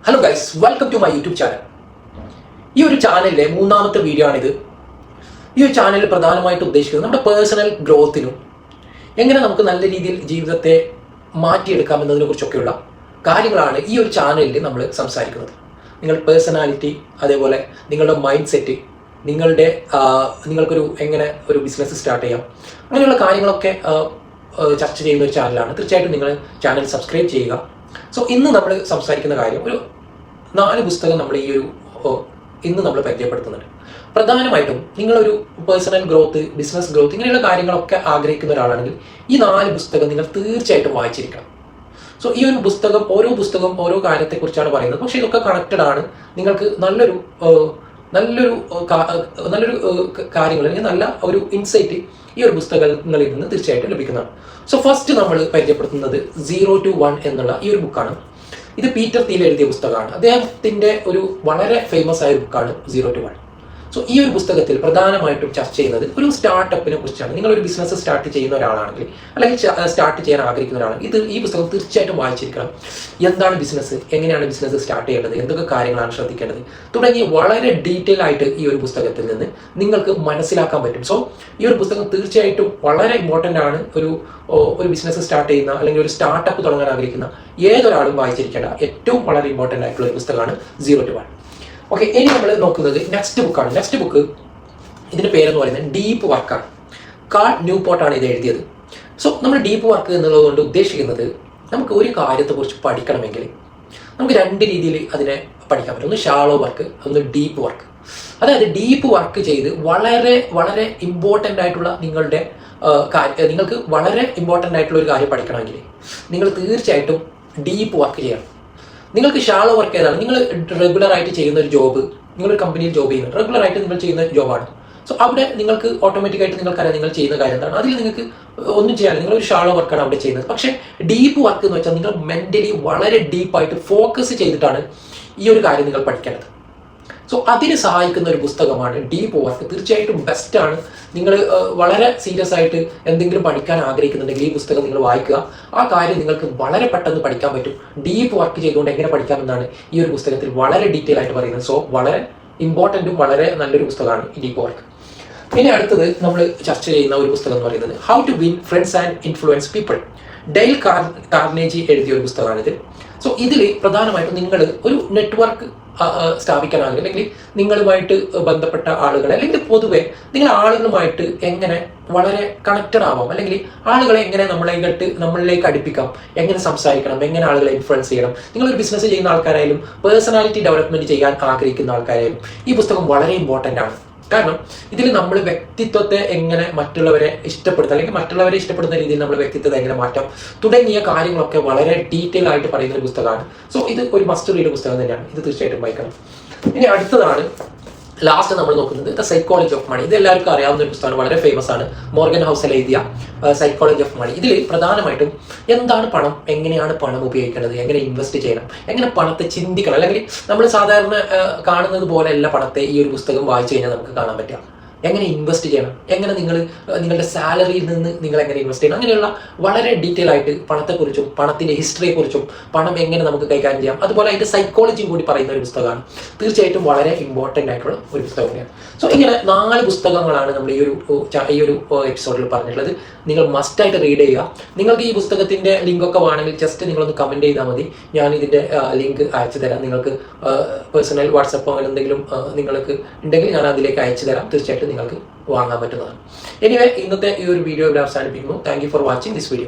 Hello guys, welcome to my YouTube channel. ഈ ഒരു ചാനലിലെ മൂന്നാമത്തെ വീഡിയോ ആണിത്. ഈ ഒരു ചാനലിൽ പ്രധാനമായിട്ട് ഉദ്ദേശിക്കുന്നത് നമ്മുടെ പേഴ്സണൽ ഗ്രോത്തിനും എങ്ങനെ നമുക്ക് നല്ല രീതിയിൽ ജീവിതത്തെ മാറ്റിയെടുക്കാമെന്നതിനെ കുറിച്ചൊക്കെയുള്ള കാര്യങ്ങളാണ് ഈ ഒരു ചാനലിൽ നമ്മൾ സംസാരിക്കുന്നത്. നിങ്ങളുടെ പേഴ്സണാലിറ്റി, അതേപോലെ നിങ്ങളുടെ മൈൻഡ് സെറ്റ്, നിങ്ങൾക്കൊരു എങ്ങനെ ഒരു ബിസിനസ് സ്റ്റാർട്ട് ചെയ്യാം, അങ്ങനെയുള്ള കാര്യങ്ങളൊക്കെ ചർച്ച ചെയ്യുന്ന ഒരു ചാനലാണ്. തീർച്ചയായിട്ടും നിങ്ങൾ ചാനൽ സബ്സ്ക്രൈബ് ചെയ്യുക. സോ ഇന്ന് നമ്മൾ സംസാരിക്കുന്ന കാര്യം, ഒരു 4 പുസ്തകം നമ്മൾ ഇന്ന് നമ്മൾ പരിചയപ്പെടുത്തുന്നുണ്ട്. പ്രധാനമായിട്ടും നിങ്ങളൊരു പേഴ്സണൽ ഗ്രോത്ത്, ബിസിനസ് ഗ്രോത്ത്, ഇങ്ങനെയുള്ള കാര്യങ്ങളൊക്കെ ആഗ്രഹിക്കുന്ന ഒരാളാണെങ്കിൽ ഈ 4 പുസ്തകം നിങ്ങൾ തീർച്ചയായിട്ടും വായിച്ചിരിക്കണം. സോ ഈ ഒരു പുസ്തകം, ഓരോ കാര്യത്തെക്കുറിച്ചാണ് പറയുന്നത്. പക്ഷേ ഇതൊക്കെ കണക്റ്റഡ് ആണ്. നിങ്ങൾക്ക് നല്ലൊരു കാര്യങ്ങൾ, അല്ലെങ്കിൽ നല്ല ഒരു ഇൻസൈറ്റ് ഈ ഒരു പുസ്തകങ്ങളിൽ നിന്ന് തീർച്ചയായിട്ടും ലഭിക്കുന്നതാണ്. സോ ഫസ്റ്റ് നമ്മൾ പരിചയപ്പെടുത്തുന്നത് 0 to 1 എന്നുള്ള ഈ ഒരു ബുക്കാണ്. ഇത് പീറ്റർ തീൽ എഴുതിയ പുസ്തകമാണ്. അദ്ദേഹത്തിന്റെ ഒരു വളരെ ഫേമസ് ആയ ബുക്കാണ് 0 to 1. സോ ഈ ഒരു പുസ്തകത്തിൽ പ്രധാനമായിട്ടും ചർച്ച ചെയ്യുന്നത് ഒരു സ്റ്റാർട്ടപ്പിനെ കുറിച്ചാണ്. നിങ്ങളൊരു ബിസിനസ് സ്റ്റാർട്ട് ചെയ്യുന്ന ഒരാളാണെങ്കിൽ, അല്ലെങ്കിൽ സ്റ്റാർട്ട് ചെയ്യാൻ ആഗ്രഹിക്കുന്ന ഒരാളാണെങ്കിൽ ഈ പുസ്തകം തീർച്ചയായിട്ടും വായിച്ചിരിക്കണം. എന്താണ് ബിസിനസ്, എങ്ങനെയാണ് ബിസിനസ് സ്റ്റാർട്ട് ചെയ്യേണ്ടത്, എന്തൊക്കെ കാര്യങ്ങളാണ് ശ്രദ്ധിക്കേണ്ടത് തുടങ്ങി വളരെ ഡീറ്റെയിൽ ആയിട്ട് ഈ ഒരു പുസ്തകത്തിൽ നിന്ന് നിങ്ങൾക്ക് മനസ്സിലാക്കാൻ പറ്റും. സോ ഈ ഒരു പുസ്തകം തീർച്ചയായിട്ടും വളരെ ഇമ്പോർട്ടൻ്റ് ആണ്. ഒരു ബിസിനസ് സ്റ്റാർട്ട് ചെയ്യുന്ന, അല്ലെങ്കിൽ ഒരു സ്റ്റാർട്ടപ്പ് തുടങ്ങാൻ ആഗ്രഹിക്കുന്ന ഏതൊരാളും വായിച്ചിരിക്കേണ്ട ഏറ്റവും വളരെ ഇമ്പോർട്ടൻ്റ് ആയിട്ടുള്ള ഒരു പുസ്തകമാണ് 0 to 1. ഓക്കെ, ഇനി നമ്മൾ നോക്കുന്നത് നെക്സ്റ്റ് ബുക്കാണ്. നെക്സ്റ്റ് ബുക്ക്, ഇതിന്റെ പേരെന്ന് പറയുന്നത് ഡീപ്പ് വർക്കാണ്. കാൾ ന്യൂപോർട്ടാണ് ഇത് എഴുതിയത്. സോ നമ്മൾ ഡീപ്പ് വർക്ക് എന്നുള്ളതുകൊണ്ട് ഉദ്ദേശിക്കുന്നത്, നമുക്ക് ഒരു കാര്യത്തെക്കുറിച്ച് പഠിക്കണമെങ്കിൽ നമുക്ക് 2 രീതിയിൽ അതിനെ പഠിക്കാൻ പറ്റും. ഒന്ന് ഷാളോ വർക്ക്, ഒന്ന് ഡീപ്പ് വർക്ക്. അതായത് ഡീപ്പ് വർക്ക് ചെയ്ത് വളരെ വളരെ ഇമ്പോർട്ടൻ്റ് ആയിട്ടുള്ള നിങ്ങൾക്ക് വളരെ ഇമ്പോർട്ടൻ്റ് ആയിട്ടുള്ള ഒരു കാര്യം പഠിക്കണമെങ്കിൽ നിങ്ങൾ തീർച്ചയായിട്ടും ഡീപ്പ് വർക്ക് ചെയ്യണം. നിങ്ങൾക്ക് ഷാളോ വർക്ക് ഏതാണ്? നിങ്ങൾ റെഗുലർ ആയിട്ട് ചെയ്യുന്ന ഒരു ജോബ്, നിങ്ങളൊരു കമ്പനിയിൽ ജോബ് ചെയ്യുന്നത് റെഗുലർ ആയിട്ട് നിങ്ങൾ ചെയ്യുന്ന ജോബാണ്. സോ അവിടെ നിങ്ങൾക്ക് ഓട്ടോമാറ്റിക്കായിട്ട് നിങ്ങൾക്കറിയാം നിങ്ങൾ ചെയ്യുന്ന കാര്യം എന്താണ്. അതിൽ നിങ്ങൾക്ക് ഒന്നും ചെയ്യാനില്ല, നിങ്ങളൊരു ഷാളോ വർക്കാണ് അവിടെ ചെയ്യുന്നത്. പക്ഷേ ഡീപ്പ് വർക്ക് എന്ന് വെച്ചാൽ നിങ്ങൾ മെന്റലി വളരെ ഡീപ്പായിട്ട് ഫോക്കസ് ചെയ്തിട്ടാണ് ഈ ഒരു കാര്യം നിങ്ങൾ പഠിക്കേണ്ടത്. സോ അതിന് സഹായിക്കുന്ന ഒരു പുസ്തകമാണ് ഡീപ്പ് വർക്ക്. തീർച്ചയായിട്ടും ബെസ്റ്റാണ്. നിങ്ങൾ വളരെ സീരിയസ് ആയിട്ട് എന്തെങ്കിലും പഠിക്കാൻ ആഗ്രഹിക്കുന്നുണ്ടെങ്കിൽ ഈ പുസ്തകം നിങ്ങൾ വായിക്കുക. ആ കാര്യം നിങ്ങൾക്ക് വളരെ പെട്ടെന്ന് പഠിക്കാൻ പറ്റും. ഡീപ്പ് വർക്ക് ചെയ്തുകൊണ്ട് എങ്ങനെ പഠിക്കാമെന്നാണ് ഈ ഒരു പുസ്തകത്തിൽ വളരെ ഡീറ്റെയിൽ ആയിട്ട് പറയുന്നത്. സോ വളരെ ഇമ്പോർട്ടൻറ്റും വളരെ നല്ലൊരു പുസ്തകമാണ് ഈ ഡീപ്പ് വർക്ക്. ഇനി അടുത്തത് നമ്മൾ ചർച്ച ചെയ്യുന്ന ഒരു പുസ്തകം എന്ന് പറയുന്നത് how to win friends and influence people. Dale Carnegie എഴുതിയ ഒരു പുസ്തകമാണിത്. സോ ഇതിൽ പ്രധാനമായിട്ടും നിങ്ങൾ ഒരു നെറ്റ്വർക്ക് സ്ഥാപിക്കാൻ ആഗ്രഹം, അല്ലെങ്കിൽ നിങ്ങളുമായിട്ട് ബന്ധപ്പെട്ട ആളുകളെ, അല്ലെങ്കിൽ പൊതുവെ നിങ്ങൾ ആളുകളുമായിട്ട് എങ്ങനെ വളരെ കണക്റ്റഡ് ആവാം, അല്ലെങ്കിൽ ആളുകളെ എങ്ങനെ നമ്മളിലേക്ക് അടുപ്പിക്കാം, എങ്ങനെ സംസാരിക്കണം, എങ്ങനെ ആളുകളെ ഇൻഫ്ലുവൻസ് ചെയ്യണം. നിങ്ങളൊരു ബിസിനസ് ചെയ്യുന്ന ആൾക്കാരായാലും പേഴ്സണാലിറ്റി ഡെവലപ്മെന്റ് ചെയ്യാൻ ആഗ്രഹിക്കുന്ന ആൾക്കാരായാലും ഈ പുസ്തകം വളരെ ഇമ്പോർട്ടൻ്റ് ആണ്. കാരണം ഇതിൽ നമ്മൾ വ്യക്തിത്വത്തെ എങ്ങനെ മറ്റുള്ളവരെ ഇഷ്ടപ്പെടുത്താം, അല്ലെങ്കിൽ മറ്റുള്ളവരെ ഇഷ്ടപ്പെടുന്ന രീതിയിൽ നമ്മൾ വ്യക്തിത്വത്തെ എങ്ങനെ മാറ്റാം തുടങ്ങിയ കാര്യങ്ങളൊക്കെ വളരെ ഡീറ്റെയിൽ ആയിട്ട് പറയുന്ന ഒരു പുസ്തകമാണ്. സോ ഇത് ഒരു മസ്റ്റ് റീഡ് പുസ്തകം തന്നെയാണ്. ഇത് തീർച്ചയായിട്ടും വായിക്കണം. ഇനി അടുത്തതാണ് ലാസ്റ്റ് നമ്മൾ നോക്കുന്നത് ദ സൈക്കോളജി ഓഫ് മണി. ഇത് എല്ലാവർക്കും അറിയാവുന്ന ഒരു പുസ്തകമാണ്, വളരെ ഫേമസ് ആണ്. മോർഗൻ ഹൗസൽ എഴുതിയ സൈക്കോളജി ഓഫ് മണി. ഇതിൽ പ്രധാനമായിട്ടും എന്താണ് പണം, എങ്ങനെയാണ് പണം ഉപയോഗിക്കേണ്ടത്, എങ്ങനെ ഇൻവെസ്റ്റ് ചെയ്യണം, എങ്ങനെ പണത്തെ ചിന്തിക്കണം, അല്ലെങ്കിൽ നമ്മൾ സാധാരണ കാണുന്നത് പോലെയല്ല പണത്തെ ഈ ഒരു പുസ്തകം വായിച്ചു കഴിഞ്ഞാൽ നമുക്ക് കാണാൻ പറ്റുക. എങ്ങനെ ഇൻവെസ്റ്റ് ചെയ്യണം, എങ്ങനെ നിങ്ങളുടെ സാലറിയിൽ നിന്ന് നിങ്ങൾ എങ്ങനെ ഇൻവെസ്റ്റ് ചെയ്യണം, അങ്ങനെയുള്ള വളരെ ഡീറ്റെയിൽ ആയിട്ട് പണത്തെക്കുറിച്ചും പണത്തിൻ്റെ ഹിസ്റ്ററിയെക്കുറിച്ചും പണം എങ്ങനെ നമുക്ക് കൈകാര്യം ചെയ്യാം, അതുപോലെ അതിൻ്റെ സൈക്കോളജിയും കൂടി പറയുന്ന ഒരു പുസ്തകമാണ്. തീർച്ചയായിട്ടും വളരെ ഇമ്പോർട്ടൻ്റ് ആയിട്ടുള്ള ഒരു പുസ്തകം കൂടിയാണ്. സോ ഇങ്ങനെ 4 പുസ്തകങ്ങളാണ് നമ്മൾ ഈ ഒരു എപ്പിസോഡിൽ പറഞ്ഞിട്ടുള്ളത്. നിങ്ങൾ മസ്റ്റായിട്ട് റീഡ് ചെയ്യുക. നിങ്ങൾക്ക് ഈ പുസ്തകത്തിൻ്റെ ലിങ്കൊക്കെ വേണമെങ്കിൽ ജസ്റ്റ് നിങ്ങളൊന്ന് കമൻറ്റ് ചെയ്താൽ മതി. ഞാൻ ഇതിൻ്റെ ലിങ്ക് അയച്ചു തരാം. നിങ്ങൾക്ക് പേഴ്സണൽ വാട്സപ്പോ അങ്ങനെ എന്തെങ്കിലും നിങ്ങൾക്ക് ഉണ്ടെങ്കിൽ ഞാൻ അതിലേക്ക് അയച്ചു തരാം. തീർച്ചയായിട്ടും നിങ്ങൾക്ക് വാങ്ങാൻ പറ്റുന്നതാണ്. എനിവേ, ഇന്നത്തെ ഈ ഒരു വീഡിയോ ഇവിടെ അവസാനിപ്പിക്കുന്നു. Thank you for watching this video.